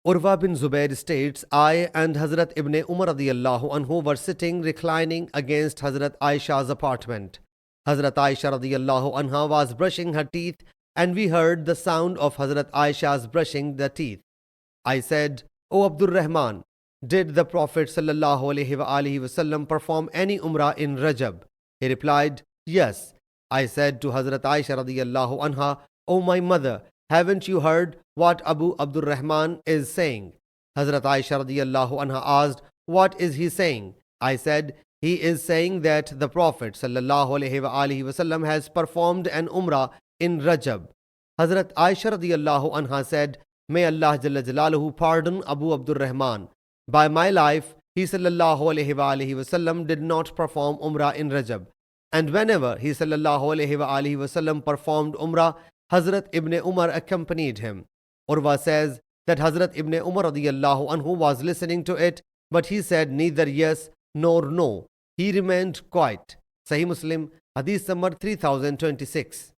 Urwa bin Zubair states, I and Hazrat Ibn Umar radiyallahu anhu were sitting reclining against Hazrat Aisha's apartment. Hazrat Aisha radiyallahu anha was brushing her teeth and we heard the sound of Hazrat Aisha's brushing the teeth. I said, O Abdul Rahman, did the Prophet sallallahu alaihi wasallam perform any umrah in Rajab? He replied, yes. I said to Hazrat Aisha radiyallahu anha, O my mother, haven't you heard what Abu Abdul Rahman is saying? Hazrat Aisha radiyallahu anha asked, what is he saying? I said, he is saying that the Prophet sallallahu alaihi wasallam has performed an umrah in Rajab. Hazrat Aisha radiyallahu anha said, may Allah Jalla Jalaluhu pardon Abu Abdul Rahman. By my life, he sallallahu alaihi wasallam did not perform umrah in Rajab. And whenever he sallallahu alaihi wasallam performed umrah, Hazrat Ibn Umar accompanied him. Urwa says that Hazrat Ibn Umar radiyallahu anhu was listening to it, but he said neither yes nor no. He remained quiet. Sahih Muslim Hadees number 3026.